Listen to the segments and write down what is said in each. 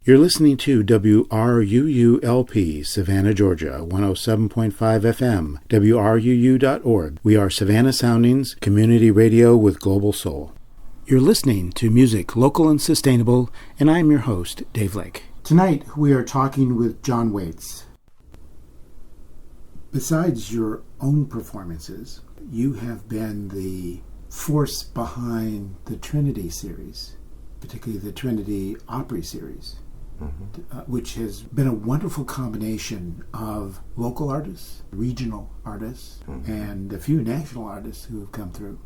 You're listening to WRUULP, Savannah, Georgia, 107.5 FM, WRUU.org. We are Savannah Soundings, community radio with global soul. You're listening to music local and sustainable, and I'm your host, Dave Lake. Tonight, we are talking with Jon Waits. Besides your own performances, you have been the force behind the Trinity series, particularly the Trinity Opry series. Which has been a wonderful combination of local artists, regional artists, and a few national artists who have come through.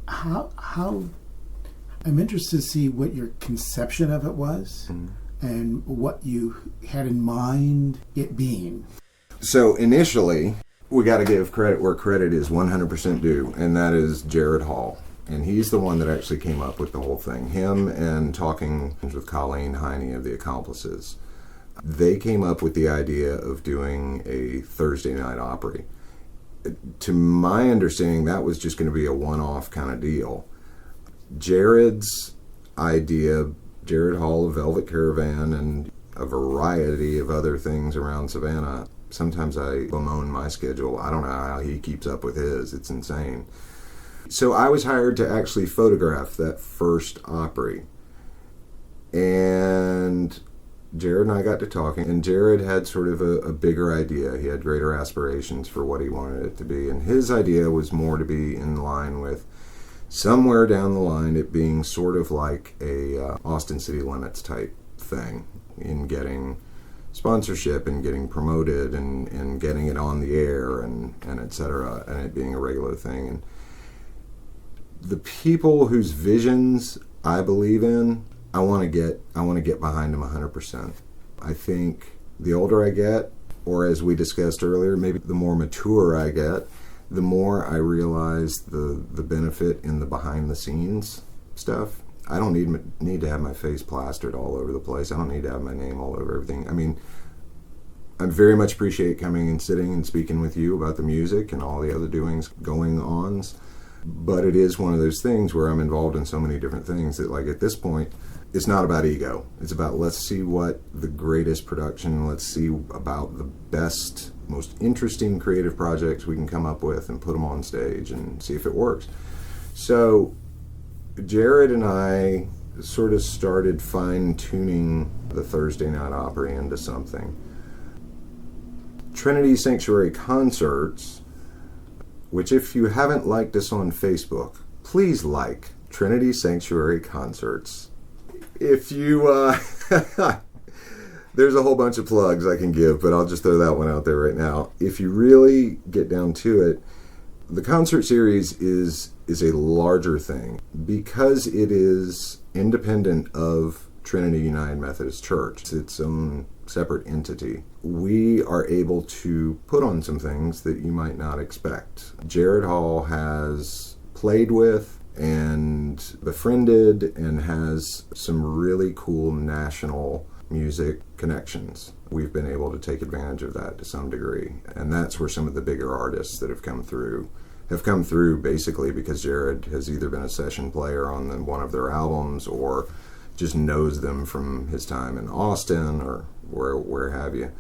How I'm interested to see what your conception of it was and what you had in mind it being. So initially, we got to give credit where credit is 100% due, and that is Jared Hall. And he's the one that actually came up with the whole thing. Him and talking with Colleen Heine of the Accomplices. They came up with the idea of doing a Thursday night Opry. To my understanding, that was just going to be a one-off kind of deal. Jared's idea, Jared Hall of Velvet Caravan and a variety of other things around Savannah. Sometimes I bemoan my schedule. I don't know how he keeps up with his. It's insane. So I was hired to actually photograph that first Opry. And Jared and I got to talking, and Jared had sort of a bigger idea. He had greater aspirations for what he wanted it to be. And his idea was more to be in line with somewhere down the line it being sort of like a Austin City Limits type thing in getting sponsorship and getting promoted and getting it on the air and et cetera, and it being a regular thing. And the people whose visions I believe in, I want to get behind them 100%. I think the older I get, or as we discussed earlier, maybe the more mature I get, the more I realize the benefit in the behind the scenes stuff. I don't need to have my face plastered all over the place. I don't need to have my name all over everything. I mean, I very much appreciate coming and sitting and speaking with you about the music and all the other doings, going-ons. But it is one of those things where I'm involved in so many different things that, like, at this point, it's not about ego. It's about, let's see what the greatest production, let's see about the best, most interesting creative projects we can come up with and put them on stage and see if it works. So Jared and I sort of started fine-tuning the Thursday Night Opry into something. Trinity Sanctuary Concerts, which if you haven't liked us on Facebook, please like Trinity Sanctuary Concerts. If you, there's a whole bunch of plugs I can give, but I'll just throw that one out there right now. If you really get down to it, the concert series is a larger thing because it is independent of Trinity United Methodist Church. It's its own separate entity. We are able to put on some things that you might not expect. Jared Hall has played with and befriended and has some really cool national music connections. We've been able to take advantage of that to some degree. And that's where some of the bigger artists that have come through basically because Jared has either been a session player on one of their albums or just knows them from his time in Austin or where have you.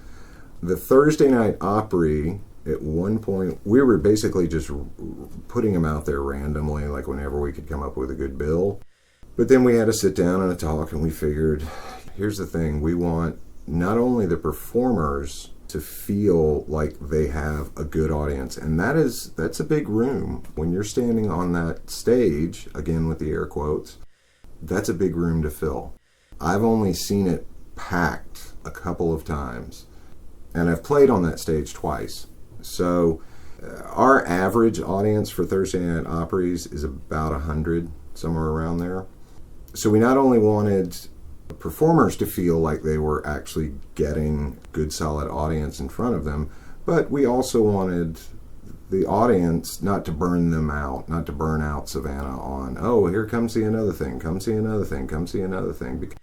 The Thursday Night Opry, at one point, we were basically just putting them out there randomly, like whenever we could come up with a good bill. But then we had to sit down and a talk, and we figured, here's the thing, we want not only the performers to feel like they have a good audience, and that's a big room. When you're standing on that stage, again with the air quotes, that's a big room to fill. I've only seen it packed a couple of times, and I've played on that stage twice. So our average audience for Thursday Night Opry's is about 100, somewhere around there. So we not only wanted performers to feel like they were actually getting good solid audience in front of them, but we also wanted the audience not to burn them out, not to burn out Savannah on, oh, here comes see another thing, come see another thing, come see another thing.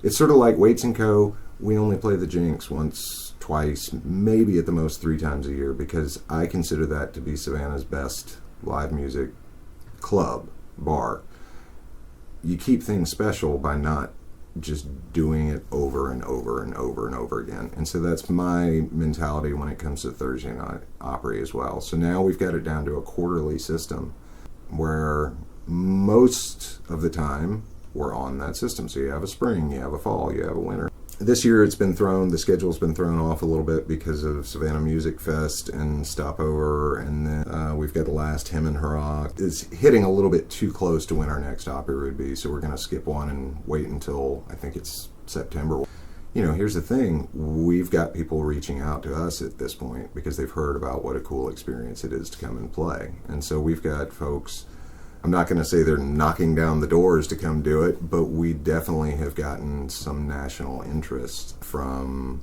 It's sort of like Waits & Co. We only play the Jinx once, twice, maybe at the most 3 times a year, because I consider that to be Savannah's best live music club, bar. You keep things special by not just doing it over and over and over and over again. And so that's my mentality when it comes to Thursday Night Opry as well. So now we've got it down to a quarterly system where most of the time we're on that system. So you have a spring, you have a fall, you have a winter. This year the schedule's been thrown off a little bit because of Savannah Music Fest and Stopover, and then we've got the last Him and Hurrah. It's hitting a little bit too close to when our next opera would be, so we're going to skip one and wait until, I think it's September. Here's the thing, we've got people reaching out to us at this point because they've heard about what a cool experience it is to come and play. And so we've got folks, I'm not going to say they're knocking down the doors to come do it, but we definitely have gotten some national interest from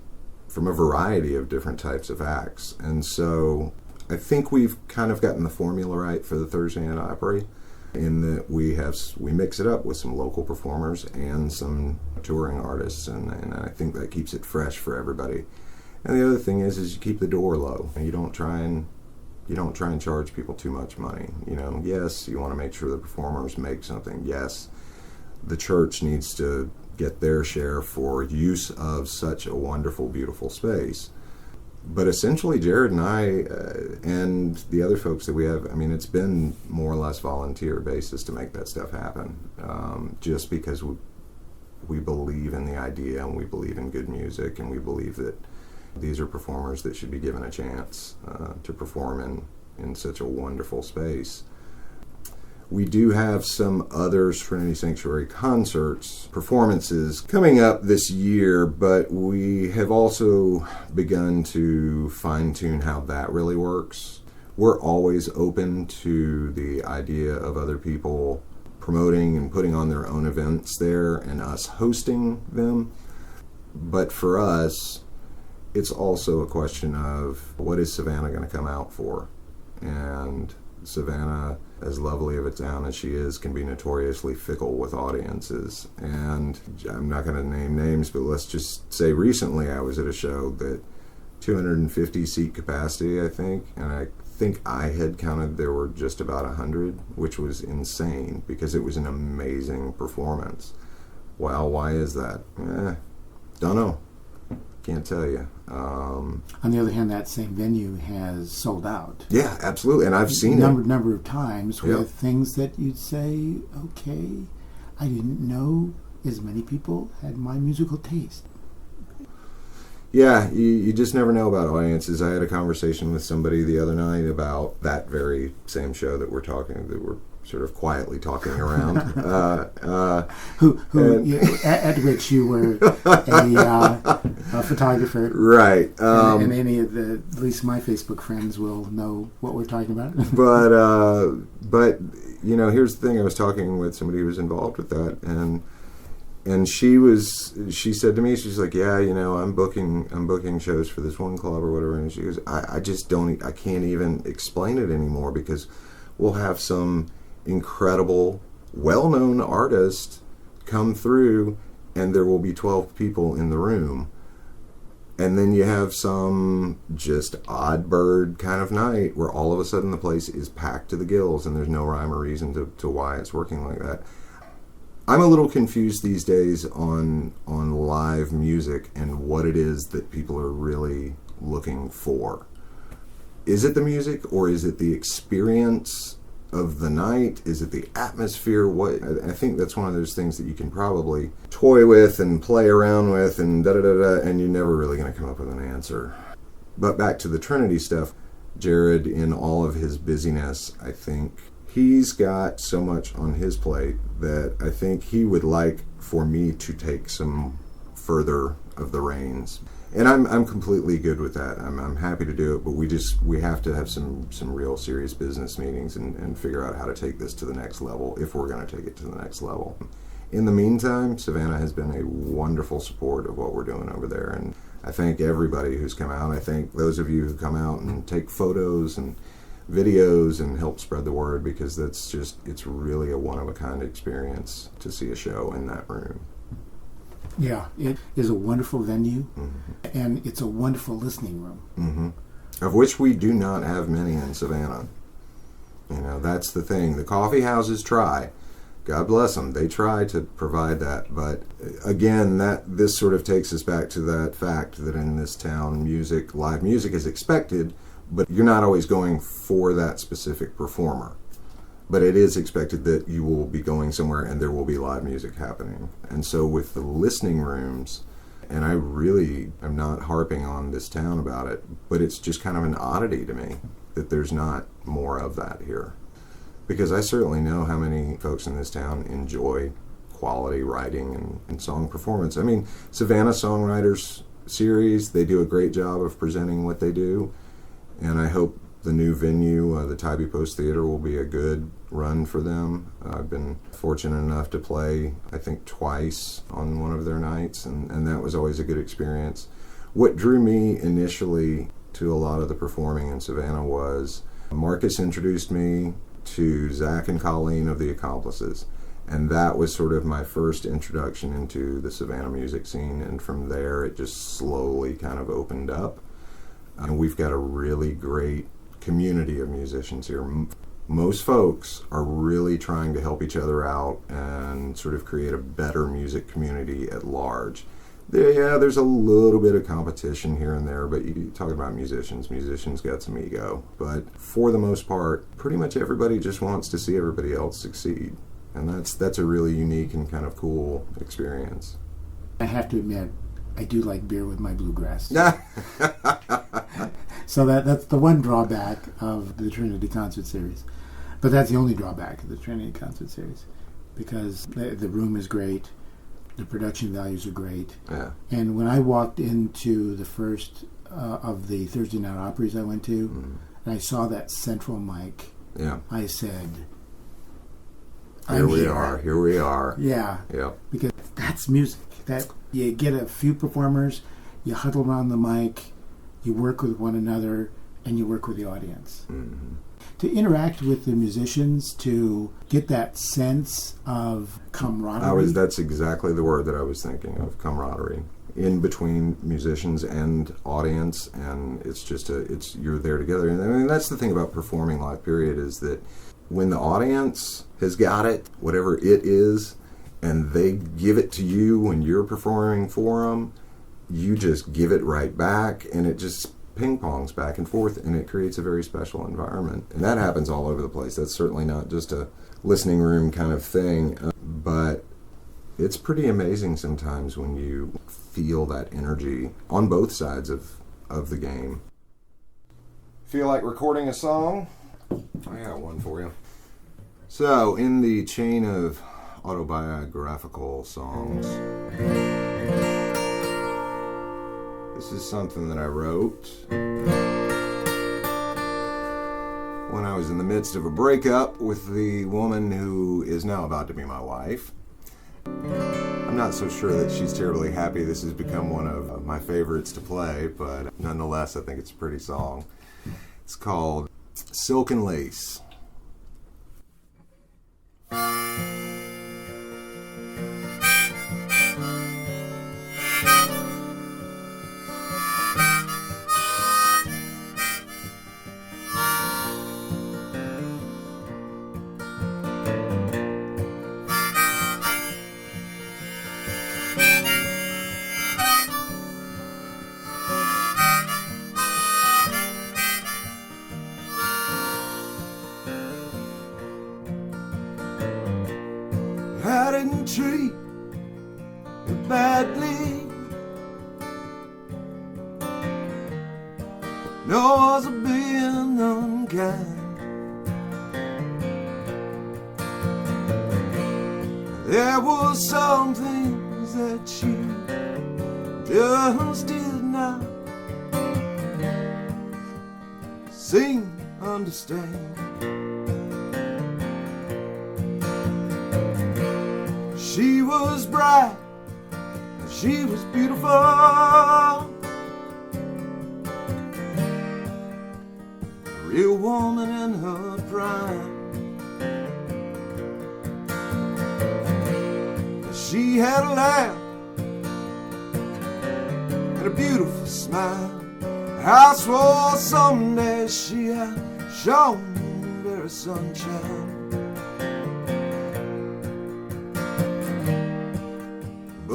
a variety of different types of acts. And so I think we've kind of gotten the formula right for the Thursday Night Opry, in that we mix it up with some local performers and some touring artists, and I think that keeps it fresh for everybody. And the other thing is you keep the door low, and you don't try and charge people too much money. Yes, you want to make sure the performers make something. Yes, the church needs to get their share for use of such a wonderful, beautiful space. But essentially, Jared and I and the other folks that we have, it's been more or less volunteer basis to make that stuff happen. Just because we believe in the idea, and we believe in good music, and we believe that these are performers that should be given a chance to perform in such a wonderful space. We do have some other Trinity Sanctuary concerts, performances coming up this year, but we have also begun to fine-tune how that really works. We're always open to the idea of other people promoting and putting on their own events there and us hosting them. But for us, it's also a question of what is Savannah going to come out for? And Savannah, as lovely of a town as she is, can be notoriously fickle with audiences. And I'm not going to name names, but let's just say recently I was at a show that 250 seat capacity, I think, and I think I had counted there were just about 100, which was insane because it was an amazing performance. Well, why is that? Don't know. Can't tell you. On the other hand, that same venue has sold out. Yeah, absolutely, and I've seen number of times with things that you'd say, okay, I didn't know as many people had my musical taste. Yeah, you just never know about audiences. I had a conversation with somebody the other night about that very same show that we're sort of quietly talking around. At which you were a photographer, right? And any of at least my Facebook friends will know what we're talking about. but here's the thing: I was talking with somebody who was involved with that, and she said to me, she's like, yeah, I'm booking shows for this one club or whatever, and she goes, I can't even explain it anymore because we'll have some incredible, well-known artist come through and there will be 12 people in the room. And then you have some just odd bird kind of night where all of a sudden the place is packed to the gills and there's no rhyme or reason to why it's working like that. I'm a little confused these days on live music and what it is that people are really looking for. Is it the music, or is it the experience of the night? Is it the atmosphere? What I think that's one of those things that you can probably toy with and play around with and and you're never really going to come up with an answer. But back to the Trinity stuff, Jared, in all of his busyness, I think he's got so much on his plate that I think he would like for me to take some further of the reins. And I'm completely good with that. I'm happy to do it, but we have to have some real serious business meetings and figure out how to take this to the next level if we're going to take it to the next level. In the meantime, Savannah has been a wonderful support of what we're doing over there, and I thank everybody who's come out. I thank those of you who come out and take photos and videos and help spread the word, because it's really a one-of-a-kind experience to see a show in that room. Yeah, it is a wonderful venue, and it's a wonderful listening room. Of which we do not have many in Savannah. That's the thing. The coffee houses try. God bless them. They try to provide that. But again, this sort of takes us back to that fact that in this town, live music is expected, but you're not always going for that specific performer. But it is expected that you will be going somewhere and there will be live music happening. And so with the listening rooms, and I really am not harping on this town about it, but it's just kind of an oddity to me that there's not more of that here. Because I certainly know how many folks in this town enjoy quality writing and song performance. I mean, Savannah Songwriters Series, they do a great job of presenting what they do. And I hope the new venue, the Tybee Post Theater, will be a good run for them. I've been fortunate enough to play, I think, twice on one of their nights, and that was always a good experience. What drew me initially to a lot of the performing in Savannah was Marcus introduced me to Zach and Colleen of The Accomplices, and that was sort of my first introduction into the Savannah music scene, and from there it just slowly kind of opened up. And we've got a really great community of musicians here. Most folks are really trying to help each other out and sort of create a better music community at large. There's a little bit of competition here and there, but you talk about musicians got some ego. But for the most part, pretty much everybody just wants to see everybody else succeed. And that's a really unique and kind of cool experience. I have to admit, I do like beer with my bluegrass. So that's the one drawback of the Trinity Concert Series. But that's the only drawback of the Trinity Concert Series, because the room is great, the production values are great. Yeah. And when I walked into the first of the Thursday night Opries I went to, and I saw that central mic, I said, Here we are. Yeah. Yep. Because that's music. That you get a few performers, you huddle around the mic, you work with one another, and you work with the audience. Mm-hmm. To interact with the musicians, to get that sense of camaraderie. That's exactly the word that I was thinking of, camaraderie, in between musicians and audience, and it's just you're there together. And I mean, that's the thing about performing live, period, is that when the audience has got it, whatever it is, and they give it to you when you're performing for them, you just give it right back, and it just ping-pongs back and forth, and it creates a very special environment. And that happens all over the place. That's certainly not just a listening room kind of thing, but it's pretty amazing sometimes when you feel that energy on both sides of the game. Feel like recording a song? I got one for you. So, in the chain of autobiographical songs, this is something that I wrote when I was in the midst of a breakup with the woman who is now about to be my wife. I'm not so sure that she's terribly happy this has become one of my favorites to play, but nonetheless, I think it's a pretty song. It's called Silk and Lace. I didn't treat you badly, nor was I being unkind. There were some things that you just did not seem to understand. She was bright, she was beautiful, a real woman in her prime. She had a laugh and a beautiful smile. I swore someday she had shown very sunshine.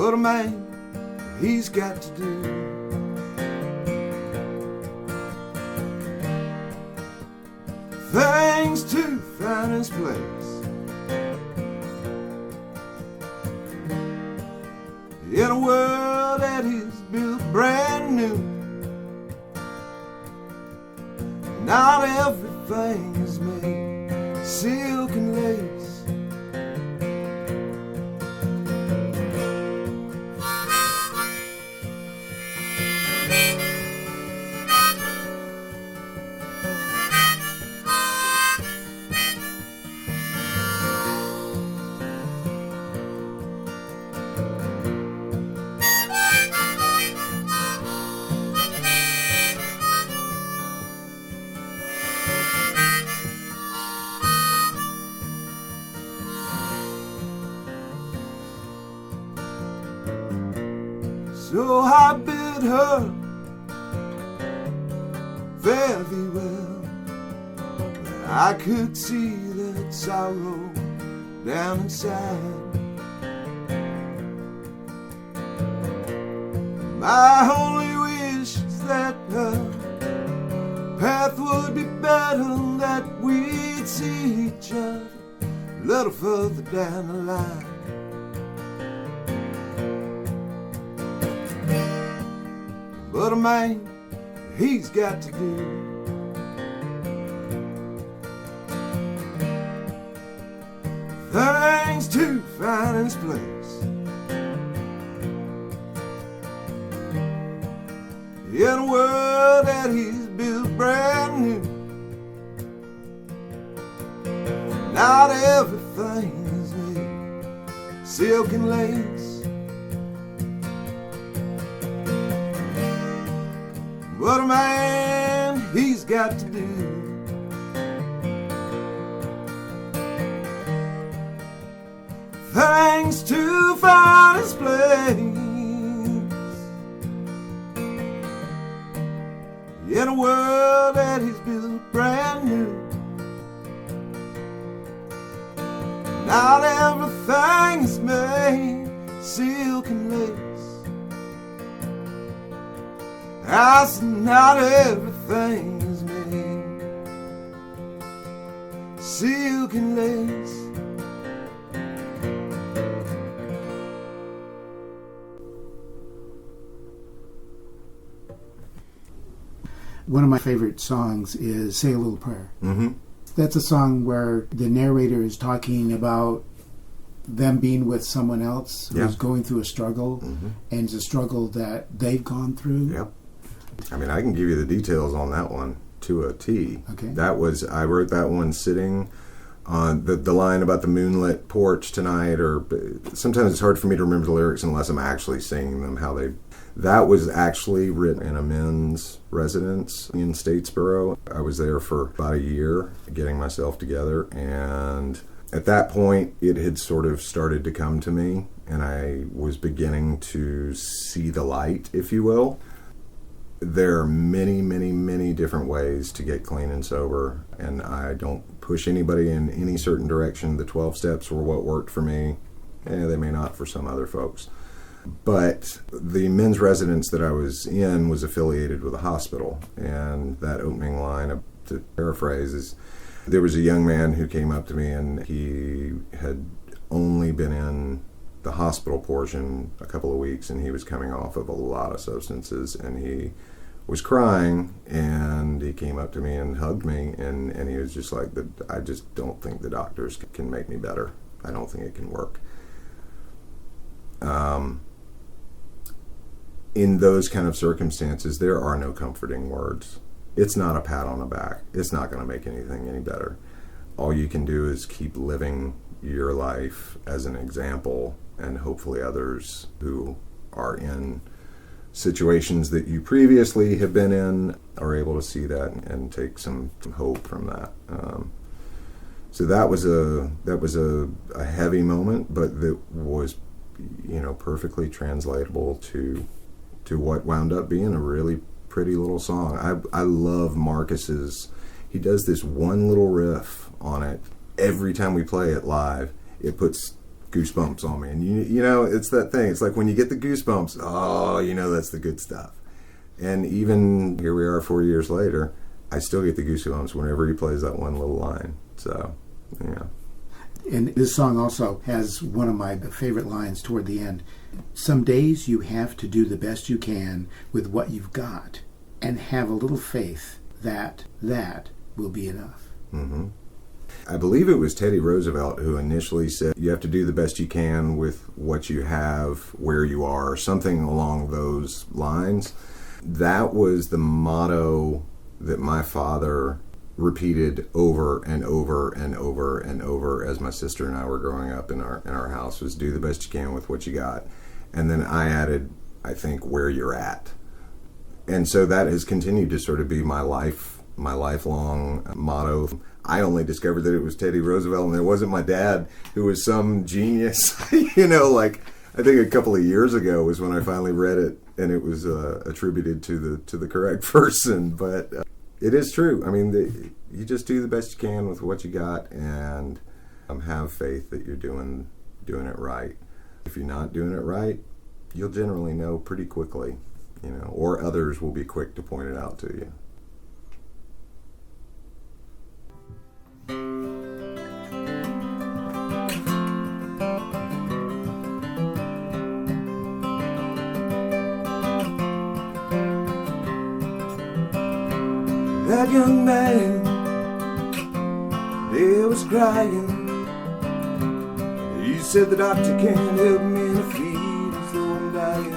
But a man, he's got to do things to find his place in a world that is built brand new. Not everything is made silk and lace. So I bid her fare thee well, but I could see that sorrow down inside. My only wish is that her path would be better, that we'd see each other a little further down the line. But a man, he's got to do things to find his place in a world that he's built brand new. Not everything is made silk and lace. But a man, he's got to do things to find his place in a world that he's built brand new. Not everything is made silk and lace. I said not everything is made silk and lace. One of my favorite songs is Say a Little Prayer. Mm-hmm. That's a song where the narrator is talking about them being with someone else who's going through a struggle, and it's a struggle that they've gone through. Yep. I mean, I can give you the details on that one to a T. Okay. I wrote that one sitting on the line about the moonlit porch tonight, or sometimes it's hard for me to remember the lyrics unless I'm actually singing them. That was actually written in a men's residence in Statesboro. I was there for about a year getting myself together, and at that point it had sort of started to come to me, and I was beginning to see the light, if you will. There are many, many, many different ways to get clean and sober, and I don't push anybody in any certain direction. The 12 steps were what worked for me. They may not for some other folks. But the men's residence that I was in was affiliated with a hospital, and that opening line, to paraphrase, is there was a young man who came up to me, and he had only been in the hospital portion a couple of weeks, and he was coming off of a lot of substances, and he was crying, and he came up to me and hugged me, and he was just like, I just don't think the doctors can make me better. I don't think it can work. In those kind of circumstances, there are no comforting words. It's not a pat on the back. It's not going to make anything any better. All you can do is keep living your life as an example, and hopefully others who are in situations that you previously have been in are able to see that and take some hope from that. So that was a heavy moment, but that was, perfectly translatable to what wound up being a really pretty little song. I love Marcus's. He does this one little riff on it every time we play it live. It puts goosebumps on me. And you know, it's that thing. It's like when you get the goosebumps, oh, you know that's the good stuff. And even here we are 4 years later, I still get the goosebumps whenever he plays that one little line. So, yeah. And this song also has one of my favorite lines toward the end. Some days you have to do the best you can with what you've got and have a little faith that will be enough. Mm-hmm. I believe it was Teddy Roosevelt who initially said, you have to do the best you can with what you have, where you are, something along those lines. That was the motto that my father repeated over and over and over and over as my sister and I were growing up in our house, was do the best you can with what you got. And then I added, I think, where you're at. And so that has continued to sort of be my lifelong motto. I only discovered that it was Teddy Roosevelt, and it wasn't my dad, who was some genius. You know, like, I think a couple of years ago was when I finally read it, and it was attributed to the correct person. But it is true. I mean, you just do the best you can with what you got, and have faith that you're doing it right. If you're not doing it right, you'll generally know pretty quickly, you know, or others will be quick to point it out to you. That young man, he was crying. He said the doctor can't help me, and I feel as though I'm dying.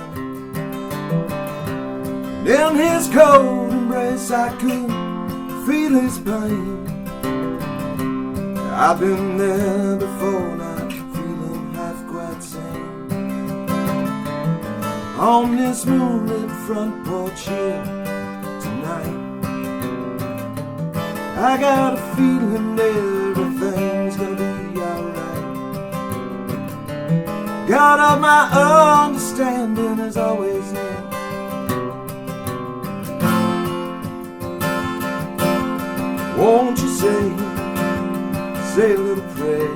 In his cold embrace I could feel his pain. I've been there before, not feeling half quite sane. On this moonlit front porch here tonight, I got a feeling everything's gonna be alright. God of my understanding is always near. Won't you say a little prayer?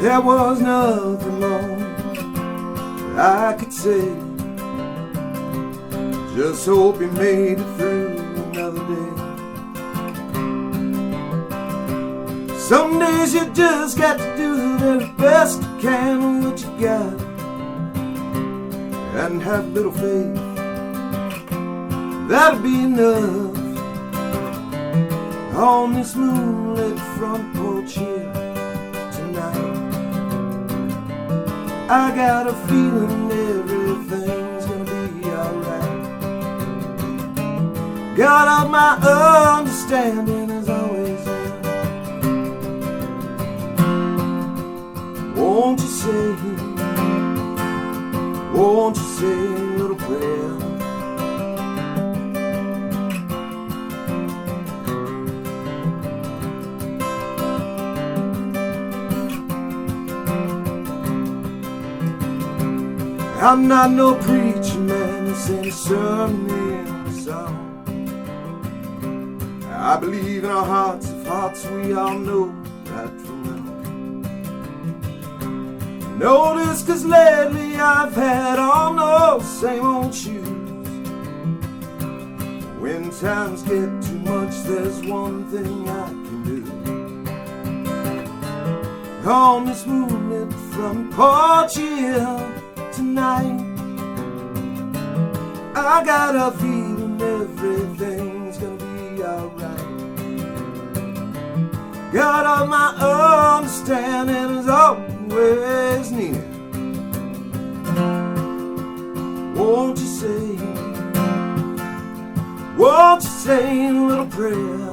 There was nothing more I could say. Just hope he made it through another day. Some days you just got to do the very best you can with what you got, and have little faith that'll be enough. On this moonlit front porch here tonight, I got a feeling everything's gonna be alright. God of my understanding is always there. Won't you say a little prayer? I'm not no preacher man, this ain't a sermon in a song. I believe in our hearts, of hearts we all know right from wrong. Know this 'cause lately I've had on those same old shoes. When times get too much, there's one thing I can do. On this moonlit front porch here tonight, I got a feeling everything's gonna be alright. God of my understanding is always near. Won't you say a little prayer?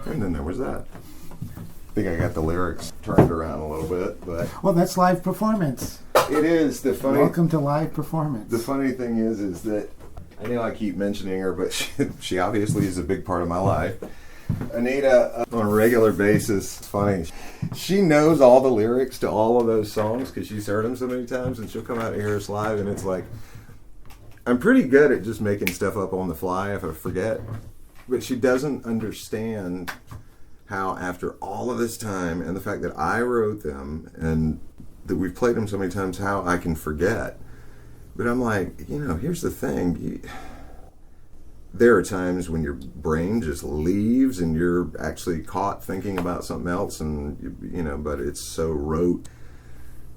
And then there was that. I think I got the lyrics turned around a little bit, but Well, that's live performance. it is the funny. Welcome to live performance. The funny thing is that I know I keep mentioning her, but she obviously is a big part of my life. Anita, on a regular basis, it's funny. She knows all the lyrics to all of those songs because she's heard them so many times, and she'll come out and hear us live, and it's like, I'm pretty good at just making stuff up on the fly if I forget, but she doesn't understand how after all of this time and the fact that I wrote them and that we've played them so many times, how I can forget. But I'm like, here's the thing. There are times when your brain just leaves and you're actually caught thinking about something else, and but it's so rote,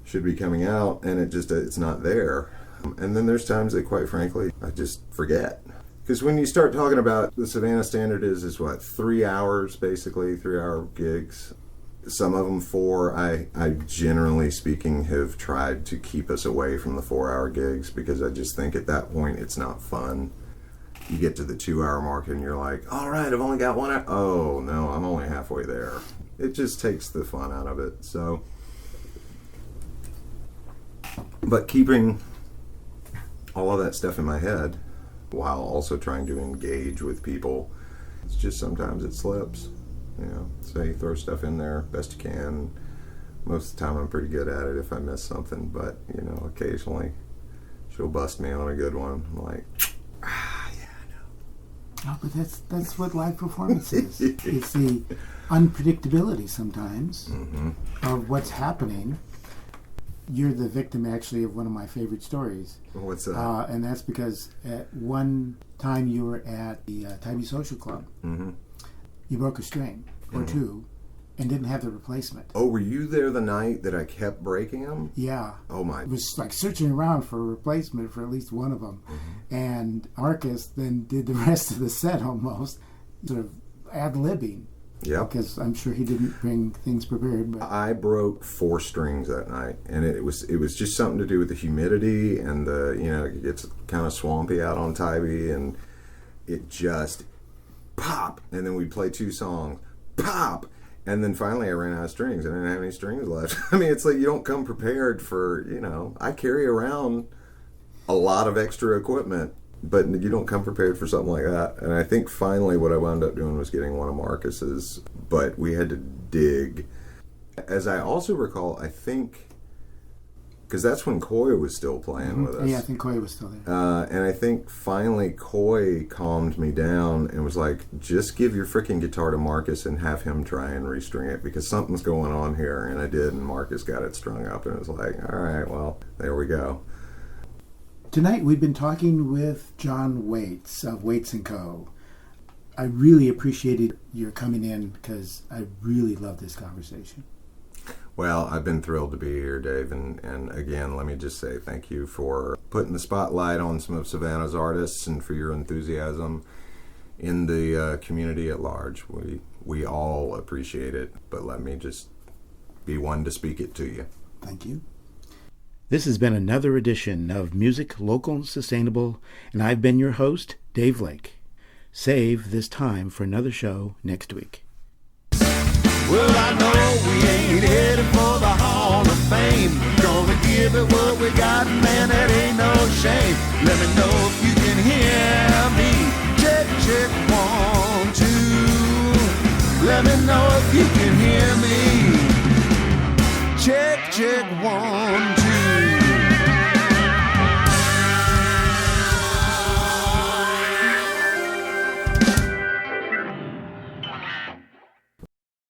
should be coming out, and it's not there. And then there's times that, quite frankly, I just forget. Because when you start talking about the Savannah Standard is what, 3 hours, basically, 3-hour gigs. Some of them 4. I generally speaking have tried to keep us away from the 4-hour gigs because I just think at that point it's not fun. You get to the 2-hour mark and you're like, all right, I've only got 1 hour. Oh, no, I'm only halfway there. It just takes the fun out of it. So, but keeping all of that stuff in my head while also trying to engage with people, it's just sometimes it slips. So you throw stuff in there best you can. Most of the time I'm pretty good at it if I miss something, but occasionally she'll bust me on a good one. I'm like, yeah, I know. No, but that's what live performance is. It's the unpredictability sometimes of what's happening. You're the victim, actually, of one of my favorite stories. Well, what's that? And that's because at one time you were at the Tybee Social Club. You broke a string or two and didn't have the replacement. Oh, were you there the night that I kept breaking them? Yeah. Oh, my. I was like searching around for a replacement for at least one of them. And Marcus then did the rest of the set almost, sort of ad-libbing. Yeah. Because I'm sure he didn't bring things prepared. But I broke 4 strings that night, and it was just something to do with the humidity and it gets kind of swampy out on Tybee, and it just pop, and then we'd play 2 songs, pop, and then finally I ran out of strings. I didn't have any strings left. I mean, it's like you don't come prepared for, I carry around a lot of extra equipment, but you don't come prepared for something like that. And I think finally what I wound up doing was getting one of Marcus's, but we had to dig. As I also recall, I think, because that's when Coy was still playing with us. Yeah, I think Coy was still there. And I think finally Coy calmed me down and was like, just give your freaking guitar to Marcus and have him try and restring it because something's going on here. And I did, and Marcus got it strung up, and it was like, all right, well, there we go. Tonight we've been talking with Jon Waits of Waits & Co. I really appreciated your coming in because I really love this conversation. Well, I've been thrilled to be here, Dave, and again, let me just say thank you for putting the spotlight on some of Savannah's artists and for your enthusiasm in the community at large. We all appreciate it, but let me just be one to speak it to you. Thank you. This has been another edition of Music Local and Sustainable, and I've been your host, Dave Lake. Save this time for another show next week. Well, I know we ain't headed for the Hall of Fame. Gonna give it what we got, man, that ain't no shame. Let me know if you can hear me. Check, check, 1, 2. Let me know if you can hear me. Check, check, 1,